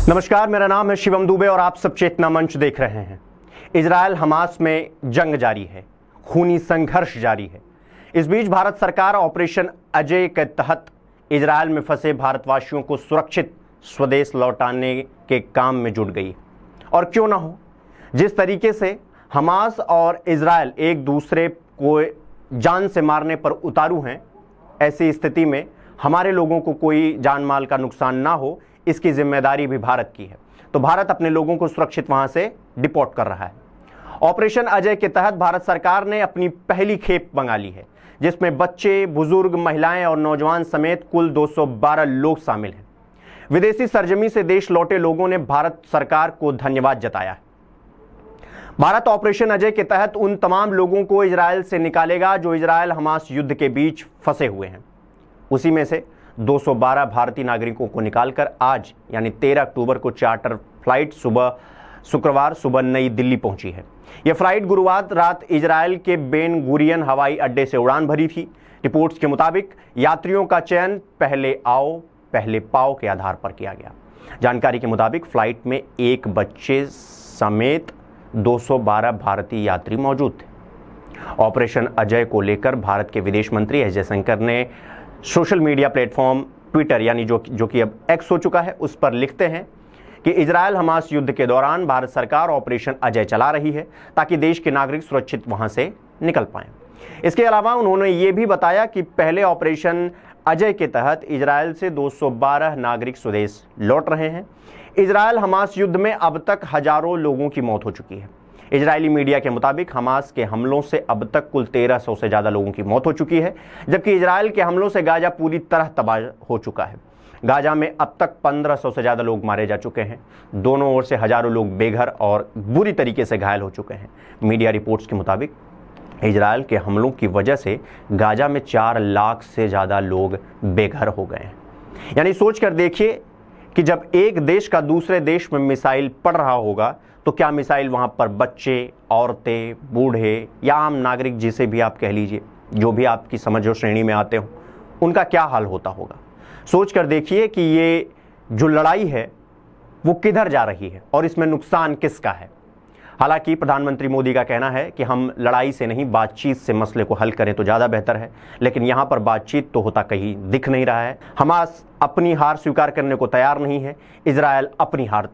नमस्कार, मेरा नाम है शिवम दुबे और आप सब चेतना मंच देख रहे हैं। इजरायल हमास में जंग जारी है, खूनी संघर्ष जारी है। इस बीच भारत सरकार ऑपरेशन अजय के तहत इजरायल में फंसे भारतवासियों को सुरक्षित स्वदेश लौटाने के काम में जुट गई। और क्यों ना हो, जिस तरीके से हमास और इजरायल एक दूसरे को जान से मारने पर उतारू हैं, ऐसी स्थिति में हमारे लोगों को कोई जान माल का नुकसान ना हो, इसकी जिम्मेदारी भी भारत की है। तो भारत अपने लोगों को सुरक्षित वहां से डिपोर्ट कर रहा है। ऑपरेशन अजय के तहत भारत सरकार ने अपनी पहली खेप मंगा ली है, जिसमें बच्चे, बुजुर्ग, महिलाएं और नौजवान समेत कुल 212 लोग शामिल हैं। विदेशी सरजमी से देश लौटे लोगों ने भारत सरकार को धन्यवाद जताया है। भारत ऑपरेशन अजय के तहत उन तमाम लोगों को इजरायल से निकालेगा जो इजरायल हमास युद्ध के बीच फंसे हुए हैं। उसी में से 212 भारतीय नागरिकों को निकालकर आज यानी 13 अक्टूबर को चार्टर फ्लाइट शुक्रवार सुबह नई दिल्ली पहुंची है। यह फ्लाइट गुरुवार रात इजरायल के बेन गुरियन हवाई अड्डे से उड़ान भरी थी। रिपोर्ट्स के मुताबिक यात्रियों का चयन पहले आओ पहले पाओ के आधार पर किया गया। जानकारी के मुताबिक फ्लाइट में एक बच्चे समेत 212 भारतीय यात्री मौजूद थे। ऑपरेशन अजय को लेकर भारत के विदेश मंत्री एस जयशंकर ने सोशल मीडिया प्लेटफॉर्म ट्विटर यानी जो कि अब एक्स हो चुका है, उस पर लिखते हैं कि इजरायल हमास युद्ध के दौरान भारत सरकार ऑपरेशन अजय चला रही है ताकि देश के नागरिक सुरक्षित वहां से निकल पाएं। इसके अलावा उन्होंने ये भी बताया कि पहले ऑपरेशन अजय के तहत इजरायल से 212 नागरिक स्वदेश लौट रहे हैं। इजरायल हमास युद्ध में अब तक हजारों लोगों की मौत हो चुकी है। इजरायली मीडिया के मुताबिक हमास के हमलों से अब तक कुल 1300 से ज़्यादा लोगों की मौत हो चुकी है, जबकि इजरायल के हमलों से गाजा पूरी तरह तबाह हो चुका है। गाजा में अब तक 1500 से ज़्यादा लोग मारे जा चुके हैं। दोनों ओर से हजारों लोग बेघर और बुरी तरीके से घायल हो चुके हैं। मीडिया रिपोर्ट्स के मुताबिक इजरायल के हमलों की वजह से गाजा में 4 लाख से ज़्यादा लोग बेघर हो गए हैं। यानी सोच कर देखिए कि जब एक देश का दूसरे देश में मिसाइल पड़ रहा होगा तो क्या मिसाइल वहां पर बच्चे, औरतें, बूढ़े या आम नागरिक, जिसे भी आप कह लीजिए, जो भी आपकी समझ और श्रेणी में आते हो, उनका क्या हाल होता होगा। सोच कर देखिए कि ये जो लड़ाई है वो किधर जा रही है और इसमें नुकसान किसका है। हालांकि प्रधानमंत्री मोदी का कहना है कि हम लड़ाई से नहीं बातचीत से मसले को हल करें तो ज़्यादा बेहतर है, लेकिन यहाँ पर बातचीत तो होता कहीं दिख नहीं रहा है। हमास अपनी हार स्वीकार करने को तैयार नहीं है, इजरायल अपनी हार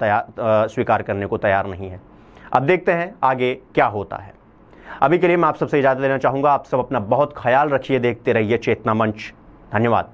स्वीकार करने को तैयार नहीं है। अब देखते हैं आगे क्या होता है। अभी के लिए मैं आप सबसे इजाज़त लेना चाहूँगा। आप सब अपना बहुत ख्याल रखिए, देखते रहिए चेतना मंच। धन्यवाद।